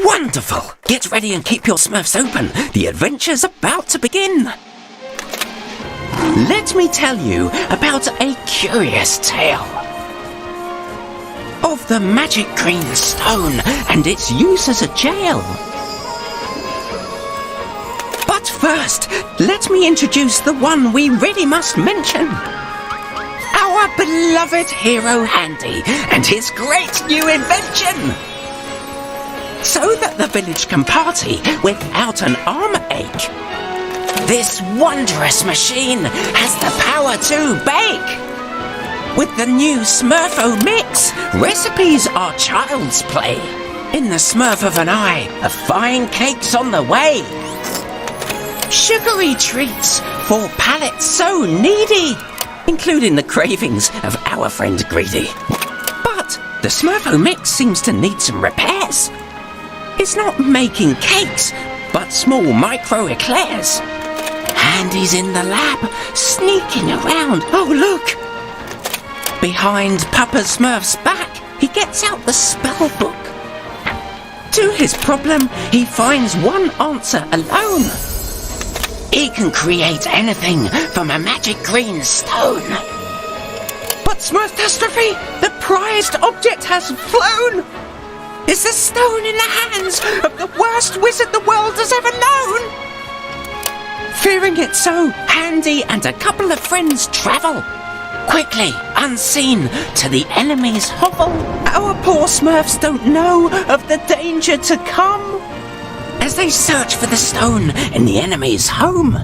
Wonderful! Get ready and keep your Smurfs open. The adventure's about to begin. Let me tell you about a curious tale of the magic green stone and its use as a jail. But first, let me introduce the one we really must mention. Our beloved hero Handy and his great new invention. So that the village can party without an arm ache. This wondrous machine has the power to bake. With the new Smurfo mix, recipes are child's play. In the smurf of an eye, a fine cake's on the way. Sugary treats for palates so needy, including the cravings of our friend Greedy. But the Smurfo mix seems to need some repairs. It's not making cakes, but small micro eclairs. Handy's in the lab, sneaking around. Oh, look! Behind Papa Smurf's back, he gets out the spell book. To his problem, he finds one answer alone. He can create anything from a magic green stone. But Smurftastrophe, the prized object has flown! Is the stone in the hands of the worst wizard the world has ever known? Fearing it so, Handy and a couple of friends travel, quickly, unseen, to the enemy's hovel. Our poor Smurfs don't know of the danger to come as they search for the stone in the enemy's home.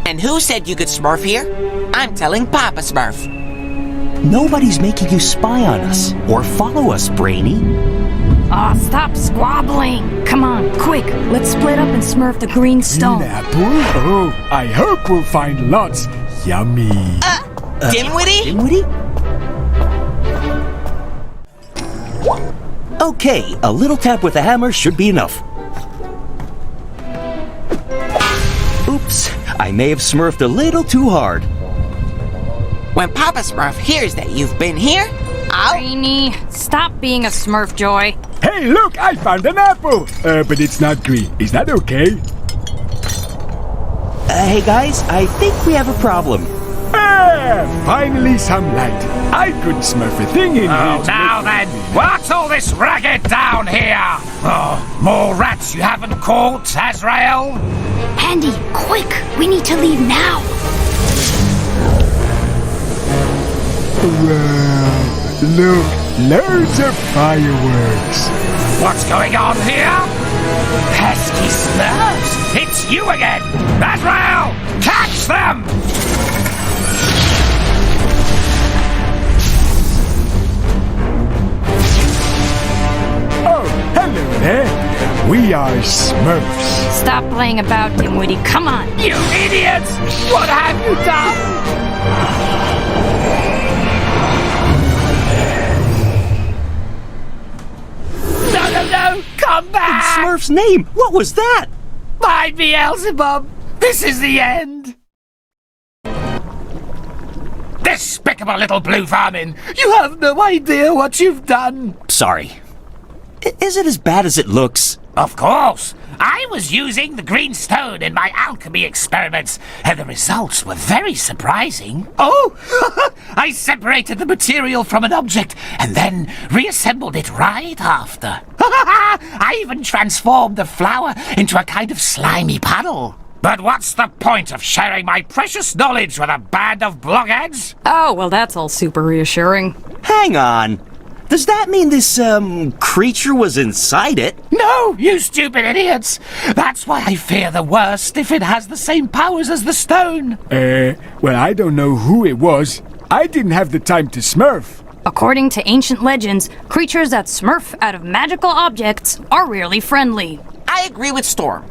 And who said you could Smurf here? I'm telling Papa Smurf. Nobody's making you spy on us or follow us, Brainy. Aw, stop squabbling! Come on, quick, let's split up and Smurf the green stone. Green apple? Oh, I hope we'll find lots. Yummy. Dimwitty? Dimwitty? Okay, a little tap with a hammer should be enough. Oops, I may have smurfed a little too hard. When Papa Smurf hears that you've been here, I'll... Brainy, stop being a Smurf Joy. Hey, look, I found an apple. But it's not green. Is that okay? Hey guys, I think we have a problem. Finally some light. I couldn't smurf a thing in here. Oh, now then, what's all this racket down here? Oh, more rats you haven't caught, Azrael? Handy, quick, we need to leave now. Wow, look, loads of fireworks. What's going on here? Pesky Smurfs! It's you again! Azrael! Catch them! Oh, hello there. We are Smurfs. Stop playing about, Dimwitty, come on. You idiots! What have you done? No! Come back! In Smurf's name, what was that? By Beelzebub! This is the end! Despicable little blue vermin! You have no idea what you've done! Sorry. Is it as bad as it looks? Of course! I was using the green stone in my alchemy experiments, and the results were very surprising. Oh! I separated the material from an object, and then reassembled it right after. I even transformed the flower into a kind of slimy puddle. But what's the point of sharing my precious knowledge with a band of blockheads? Oh, well, that's all super reassuring. Hang on. Does that mean this, creature was inside it? No, you stupid idiots! That's why I fear the worst if it has the same powers as the stone. Well, I don't know who it was. I didn't have the time to smurf. According to ancient legends, creatures that smurf out of magical objects are rarely friendly. I agree with Storm.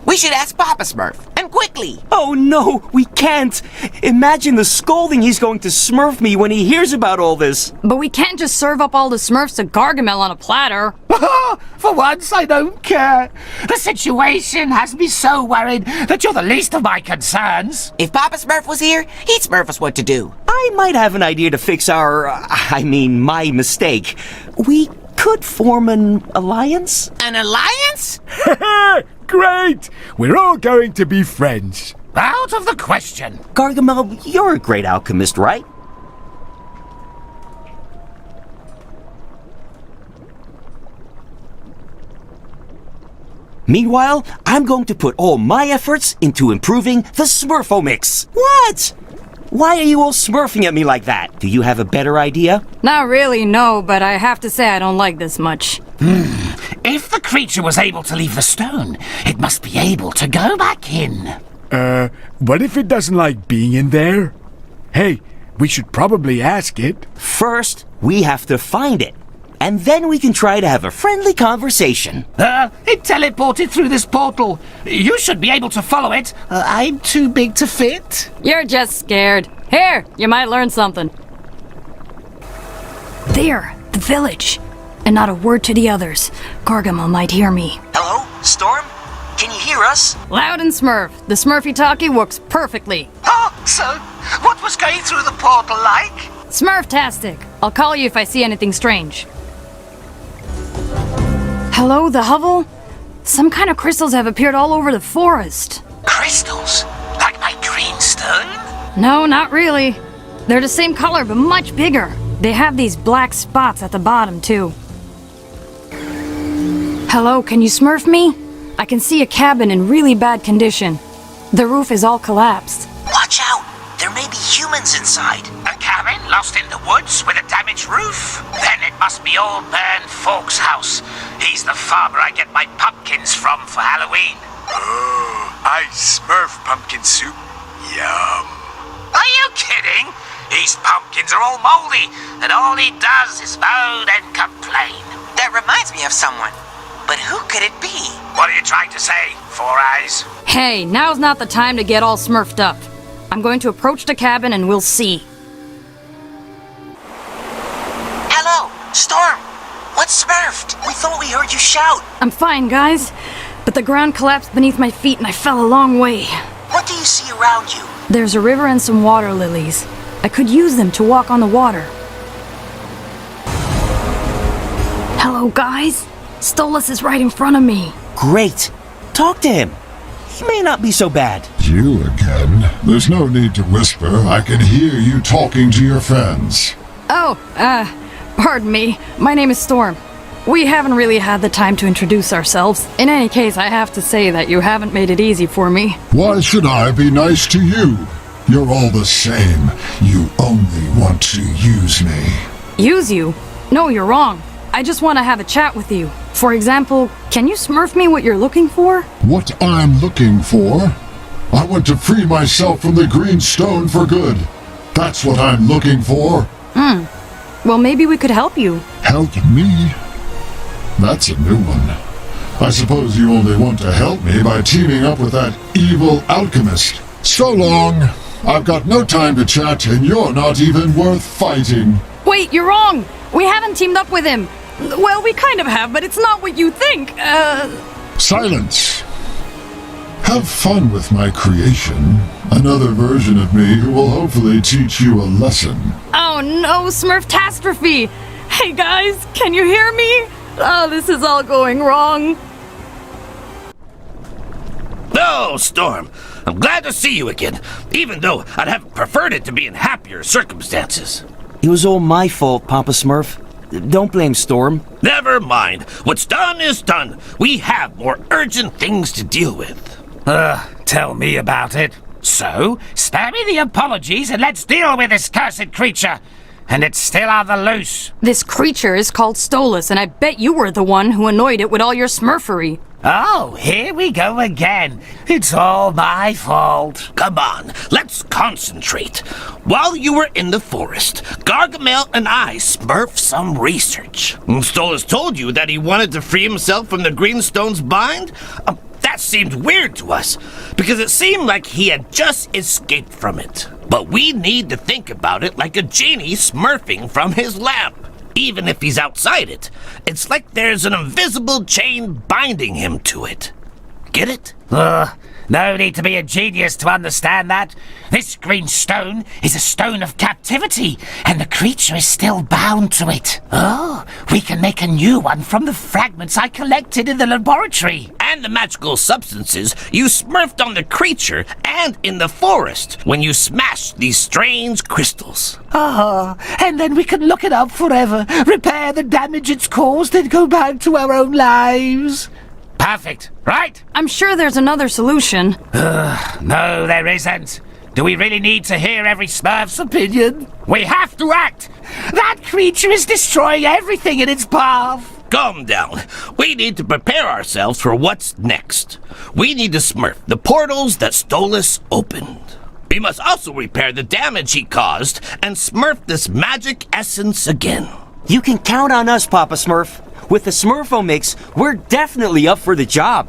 We should ask Papa Smurf, and Run quickly! Oh no, we can't! Imagine the scolding he's going to smurf me when he hears about all this. But we can't just serve up all the Smurfs to Gargamel on a platter. For once, I don't care. The situation has me so worried that you're the least of my concerns. If Papa Smurf was here, he'd smurf us what to do. I might have an idea to fix my mistake. We could form an alliance? An alliance? Great! We're all going to be friends. Out of the question. Gargamel, you're a great alchemist, right? Meanwhile, I'm going to put all my efforts into improving the Smurfo mix. What? Why are you all smurfing at me like that? Do you have a better idea? Not really, no, but I have to say I don't like this much. If the creature was able to leave the stone, it must be able to go back in. What if it doesn't like being in there? Hey, we should probably ask it. First, we have to find it. And then we can try to have a friendly conversation. It teleported through this portal. You should be able to follow it. I'm too big to fit. You're just scared. Here, you might learn something. There, the village. And not a word to the others. Gargamel might hear me. Hello, Storm? Can you hear us? Loud and Smurf. The Smurfy talkie works perfectly. Oh, so what was going through the portal like? Smurftastic. I'll call you if I see anything strange. Hello, the hovel? Some kind of crystals have appeared all over the forest. Crystals? Like my green stone? No, not really. They're the same color, but much bigger. They have these black spots at the bottom, too. Hello, can you smurf me? I can see a cabin in really bad condition. The roof is all collapsed. Watch out! There may be humans inside. A cabin lost in the woods with a damaged roof? Then it must be old man Folk's house. He's the farmer I get my pumpkins from for Halloween. Oh, I smurf pumpkin soup. Yum. Are you kidding? These pumpkins are all moldy, and all he does is moan and complain. That reminds me of someone. But who could it be? What are you trying to say, Four Eyes? Hey, now's not the time to get all smurfed up. I'm going to approach the cabin and we'll see. Hello, Storm. What's smurfed? We thought we heard you shout. I'm fine, guys. But the ground collapsed beneath my feet and I fell a long way. What do you see around you? There's a river and some water lilies. I could use them to walk on the water. Hello, guys. Stolas is right in front of me. Great. Talk to him. He may not be so bad. You again? There's no need to whisper. I can hear you talking to your friends. Oh, pardon me. My name is Storm. We haven't really had the time to introduce ourselves. In any case, I have to say that you haven't made it easy for me. Why should I be nice to you? You're all the same. You only want to use me. Use you? No, you're wrong. I just want to have a chat with you. For example, can you smurf me what you're looking for? What I'm looking for? I want to free myself from the green stone for good. That's what I'm looking for. Well, maybe we could help you. Help me? That's a new one. I suppose you only want to help me by teaming up with that evil alchemist. So long. I've got no time to chat, and you're not even worth fighting. Wait, you're wrong! We haven't teamed up with him. Well, we kind of have, but it's not what you think. Silence. Have fun with my creation. Another version of me who will hopefully teach you a lesson. Oh no, Smurftastrophe! Hey guys, can you hear me? Oh, this is all going wrong. Oh, Storm, I'm glad to see you again, even though I'd have preferred it to be in happier circumstances. It was all my fault, Papa Smurf. Don't blame Storm. Never mind. What's done is done. We have more urgent things to deal with. Tell me about it. So, spare me the apologies and let's deal with this cursed creature. And it's still on the loose. This creature is called Stolas, and I bet you were the one who annoyed it with all your smurfery. Oh, here we go again. It's all my fault. Come on, let's concentrate. While you were in the forest, Gargamel and I smurfed some research. Stolas told you that he wanted to free himself from the Greenstone's bind? That seemed weird to us, because it seemed like he had just escaped from it. But we need to think about it like a genie smurfing from his lamp. Even if he's outside it, it's like there's an invisible chain binding him to it. Get it? No need to be a genius to understand that. This green stone is a stone of captivity, and the creature is still bound to it. Oh, we can make a new one from the fragments I collected in the laboratory. And the magical substances you smurfed on the creature and in the forest when you smashed these strange crystals. And then we can look it up forever, repair the damage it's caused, and go back to our own lives. Perfect, right? I'm sure there's another solution. No, there isn't. Do we really need to hear every Smurf's opinion? We have to act! That creature is destroying everything in its path! Calm down. We need to prepare ourselves for what's next. We need to smurf the portals that Stolas opened. We must also repair the damage he caused and smurf this magic essence again. You can count on us, Papa Smurf. With the Smurfo mix, we're definitely up for the job.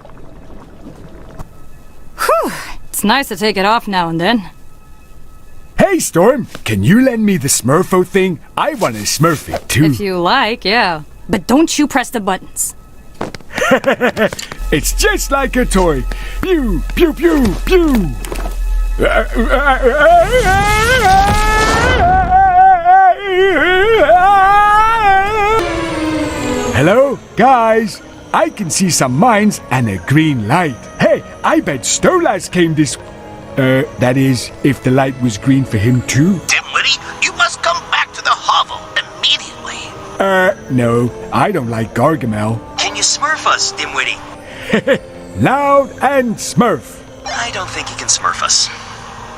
Whew, it's nice to take it off now and then. Hey, Storm, can you lend me the Smurfo thing? I want to smurf it too. If you like, yeah. But don't you press the buttons. It's just like a toy. Pew, pew, pew, pew. Hello, guys. I can see some mines and a green light. Hey, I bet Stolas came this... that is, if the light was green for him too. Dimwitty, you must come back to the hovel immediately. No, I don't like Gargamel. Can you smurf us, Dimwitty? Loud and smurf. I don't think you can smurf us.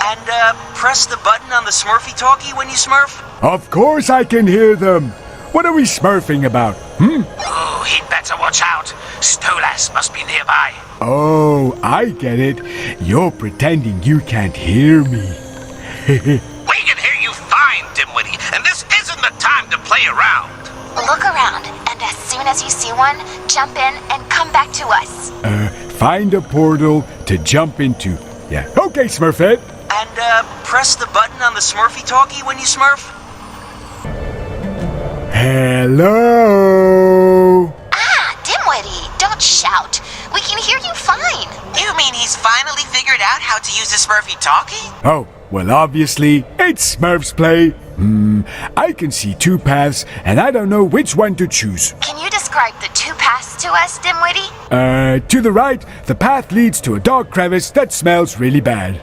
And, press the button on the Smurfy-talkie when you smurf? Of course I can hear them. What are we smurfing about, Oh, he'd better watch out. Stolas must be nearby. Oh, I get it. You're pretending you can't hear me. We can hear you fine, Dimwitty, and this isn't the time to play around. Look around, and as soon as you see one, jump in and come back to us. Find a portal to jump into. Yeah, okay, Smurfette. And, press the button on the Smurfy-talkie when you smurf? Hello? Dimwitty, don't shout. We can hear you fine. You mean he's finally figured out how to use the Smurfy-talkie? Oh, well, obviously, it's Smurf's play. I can see two paths, and I don't know which one to choose. Can you describe the two paths to us, Dimwitty? To the right, the path leads to a dark crevice that smells really bad.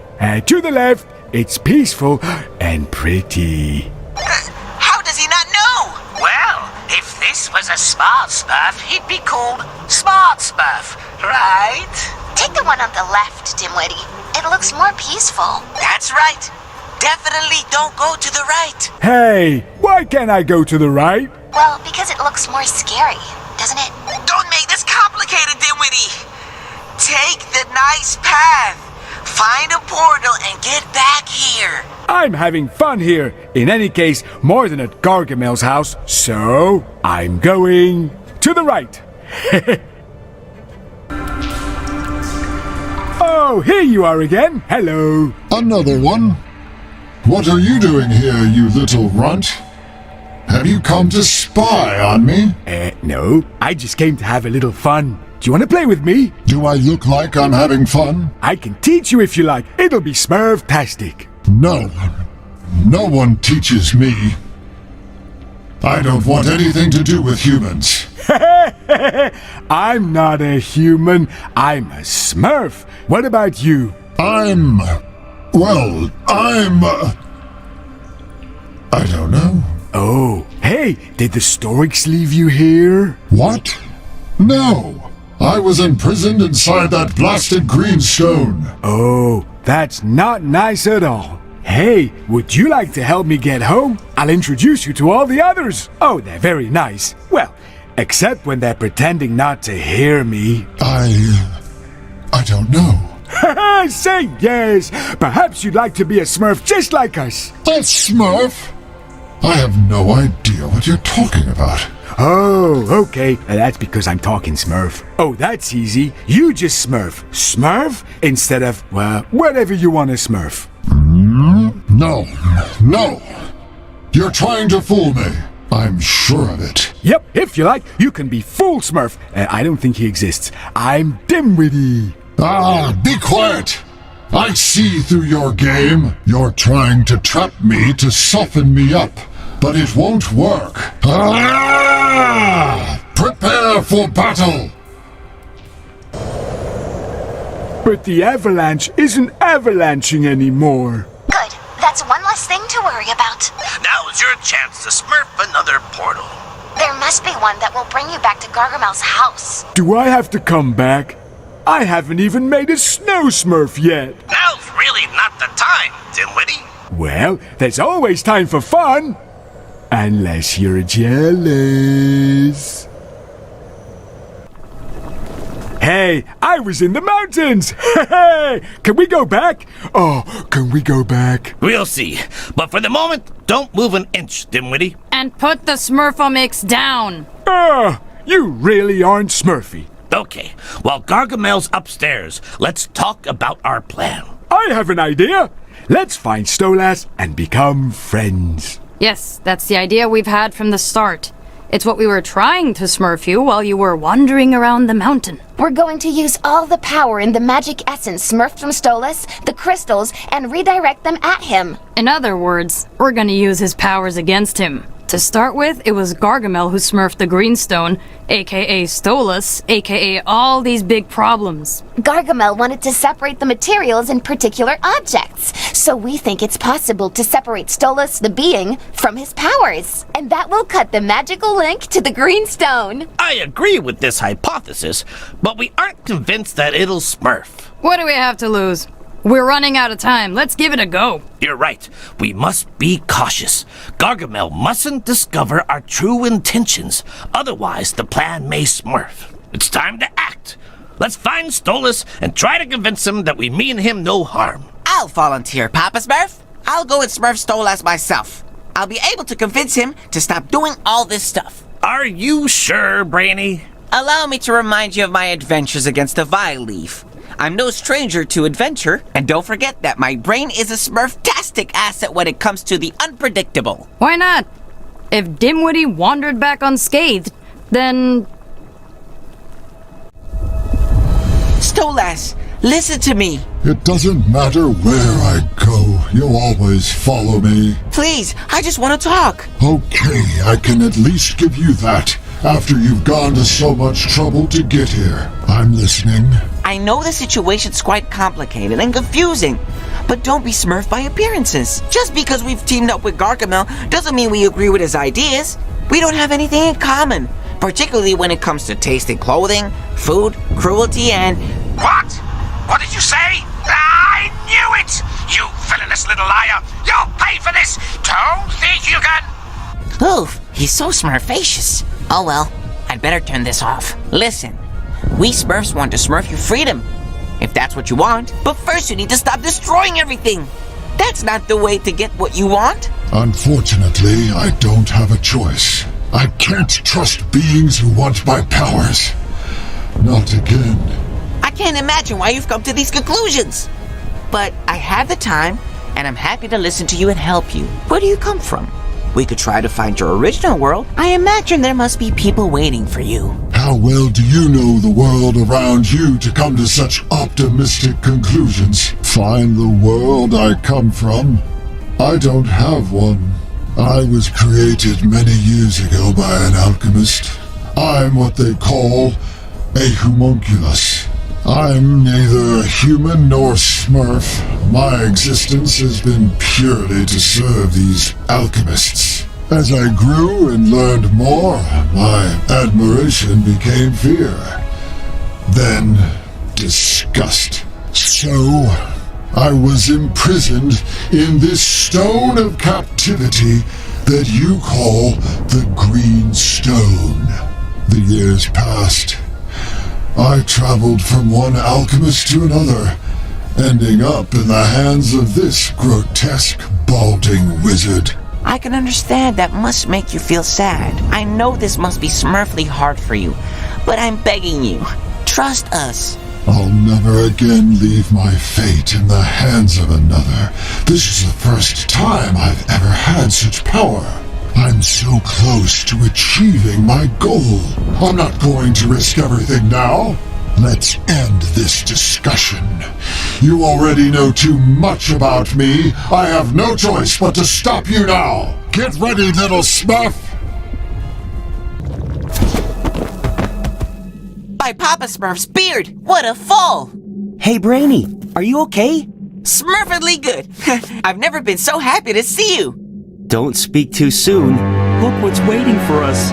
To the left, it's peaceful and pretty. How does he not know? Well, if this was a smart Smurf, he'd be called Smart Smurf, right? Take the one on the left, Dimwitty. It looks more peaceful. That's right. Definitely don't go to the right. Hey, why can't I go to the right? Well, because it looks more scary, doesn't it? Don't make this complicated, Dimwitty. Take the nice path. Find a portal and get back here. I'm having fun here. In any case, more than at Gargamel's house, so I'm going to the right. Oh, here you are again. Hello. Another one? What are you doing here, you little runt? Have you come to spy on me? No, I just came to have a little fun. Do you want to play with me? Do I look like I'm having fun? I can teach you if you like. It'll be Smurf-tastic. No. No one teaches me. I don't want anything to do with humans. I'm not a human. I'm a Smurf. What about you? I don't know. Oh, hey, did the Storks leave you here? What? No. I was imprisoned inside that blasted green stone. Oh, that's not nice at all. Hey, would you like to help me get home? I'll introduce you to all the others. Oh, they're very nice. Well, except when they're pretending not to hear me. I don't know. Say yes. Perhaps you'd like to be a Smurf just like us. A Smurf? I have no idea what you're talking about. Oh, okay. That's because I'm talking Smurf. Oh, that's easy. You just Smurf. Smurf instead of, well, whatever you want to Smurf. No. You're trying to fool me. I'm sure of it. Yep, if you like, you can be full Smurf. I don't think he exists. I'm Dimwitty. Ah, be quiet. I see through your game. You're trying to trap me to soften me up, but it won't work. Ah! Prepare for battle! But the avalanche isn't avalanching anymore. Good. That's one less thing to worry about. Now's your chance to smurf another portal. There must be one that will bring you back to Gargamel's house. Do I have to come back? I haven't even made a snow Smurf yet. Now's really not the time, Dimwitty. Well, there's always time for fun. Unless you're jealous. Hey, I was in the mountains! Hey, can we go back? Oh, can we go back? We'll see. But for the moment, don't move an inch, Dimwitty. And put the Smurfomix down. You really aren't Smurfy. Okay, while Gargamel's upstairs, let's talk about our plan. I have an idea. Let's find Stolas and become friends. Yes, that's the idea we've had from the start. It's what we were trying to Smurf you while you were wandering around the mountain. We're going to use all the power in the magic essence smurfed from Stolas, the crystals, and redirect them at him. In other words, we're gonna use his powers against him. To start with, it was Gargamel who smurfed the Greenstone, aka Stolas, aka all these big problems. Gargamel wanted to separate the materials in particular objects, so we think it's possible to separate Stolas, the being, from his powers. And that will cut the magical link to the Greenstone. I agree with this hypothesis, but we aren't convinced that it'll smurf. What do we have to lose? We're running out of time. Let's give it a go. You're right. We must be cautious. Gargamel mustn't discover our true intentions. Otherwise, the plan may smurf. It's time to act. Let's find Stolas and try to convince him that we mean him no harm. I'll volunteer, Papa Smurf. I'll go and Smurf Stolas myself. I'll be able to convince him to stop doing all this stuff. Are you sure, Brainy? Allow me to remind you of my adventures against the Vile Leaf. I'm no stranger to adventure, and don't forget that my brain is a Smurftastic asset when it comes to the unpredictable. Why not? If Dimwitty wandered back unscathed, then... Stolas, listen to me. It doesn't matter where I go, you'll always follow me. Please, I just want to talk. Okay, I can at least give you that, after you've gone to so much trouble to get here. I'm listening. I know the situation's quite complicated and confusing, but don't be smurfed by appearances. Just because we've teamed up with Gargamel doesn't mean we agree with his ideas. We don't have anything in common, particularly when it comes to tasting clothing, food, cruelty, and... What? What did you say? I knew it! You villainous little liar! You'll pay for this! Don't think you can... Oof, he's so smurfacious. Oh well, I'd better turn this off. Listen, we Smurfs want to smurf your freedom, if that's what you want. But first you need to stop destroying everything. That's not the way to get what you want. Unfortunately, I don't have a choice. I can't trust beings who want my powers. Not again. I can't imagine why you've come to these conclusions. But I have the time, and I'm happy to listen to you and help you. Where do you come from? We could try to find your original world. I imagine there must be people waiting for you. How well do you know the world around you to come to such optimistic conclusions? Find the world I come from? I don't have one. I was created many years ago by an alchemist. I'm what they call a homunculus. I'm neither human nor Smurf. My existence has been purely to serve these alchemists. As I grew and learned more, my admiration became fear. Then, disgust. So, I was imprisoned in this stone of captivity that you call the Green Stone. The years passed. I traveled from one alchemist to another, ending up in the hands of this grotesque, balding wizard. I can understand that must make you feel sad. I know this must be smurfly hard for you, but I'm begging you, trust us. I'll never again leave my fate in the hands of another. This is the first time I've ever had such power. I'm so close to achieving my goal. I'm not going to risk everything now. Let's end this discussion. You already know too much about me. I have no choice but to stop you now. Get ready, little Smurf. By Papa Smurf's beard, what a fall! Hey, Brainy, are you okay? Smurfedly good. I've never been so happy to see you. Don't speak too soon. Look what's waiting for us.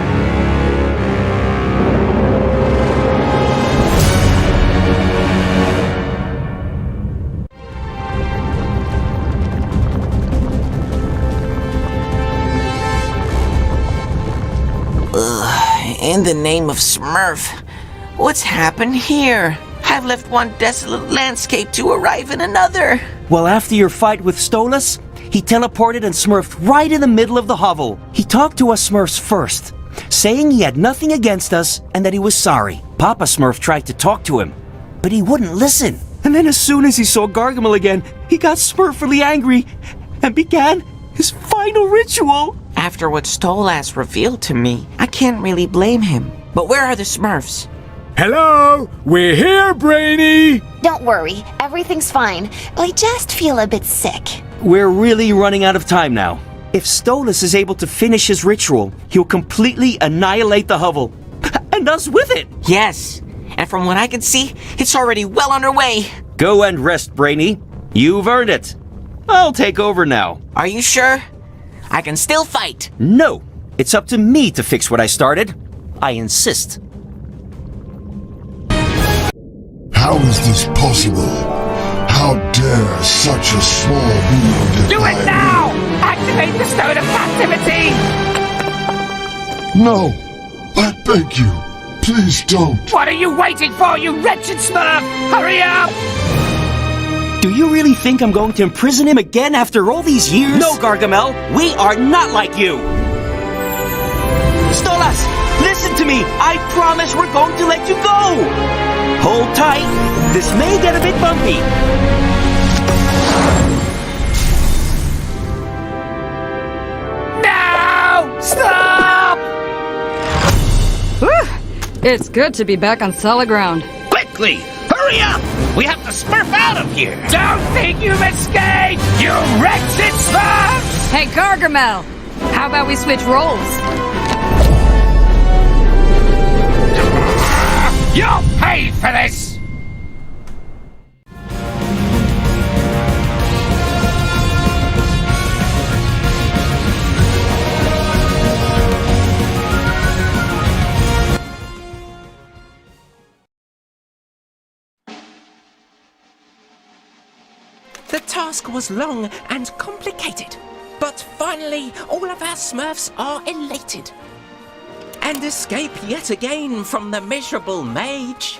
In the name of Smurf, what's happened here? I've left one desolate landscape to arrive in another. Well, after your fight with Stolas, he teleported and smurfed right in the middle of the hovel. He talked to us Smurfs first, saying he had nothing against us and that he was sorry. Papa Smurf tried to talk to him, but he wouldn't listen. And then as soon as he saw Gargamel again, he got smurfily angry and began his final ritual. After what Stolas revealed to me, I can't really blame him. But where are the Smurfs? Hello? We're here, Brainy! Don't worry, everything's fine. I just feel a bit sick. We're really running out of time now. If Stolas is able to finish his ritual, he'll completely annihilate the hovel. And us with it! Yes, and from what I can see, it's already well underway. Go and rest, Brainy. You've earned it. I'll take over now. Are you sure? I can still fight. No, it's up to me to fix what I started. I insist. How is this possible? How dare such a small being Do it defy now! Activate the stone of captivity! me? No! I beg you, please don't. What are you waiting for, you wretched Smurf? Hurry up! Do you really think I'm going to imprison him again after all these years? No, Gargamel, we are not like you! Stolas, listen to me! I promise we're going to let you go! Hold tight, this may get a bit bumpy. No! Stop! It's good to be back on solid ground. Quickly! Hurry up! We have to smurf out of here! Don't think you've escaped, you wretched Smurfs! Hey, Gargamel! How about we switch roles? You'll pay for this! The task was long and complicated, but finally all of our Smurfs are elated and escape yet again from the miserable mage,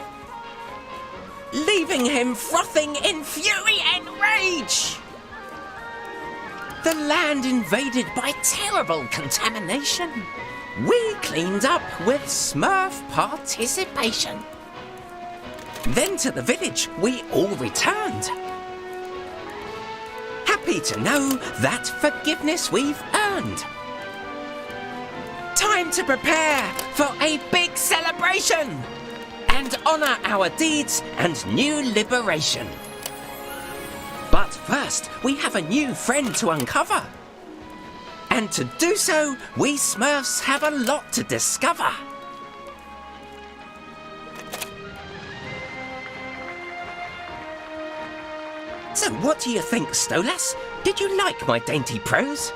leaving him frothing in fury and rage. The land invaded by terrible contamination. We cleaned up with Smurf participation. Then to the village we all returned, happy to know that forgiveness we've earned. Time to prepare for a big celebration and honor our deeds and new liberation. But first, we have a new friend to uncover. And to do so, we Smurfs have a lot to discover. So what do you think, Stolas? Did you like my dainty prose?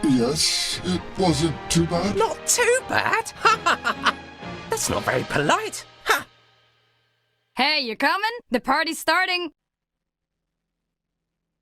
Yes, it wasn't too bad. Not too bad? That's not very polite. Ha! Hey, you coming? The party's starting.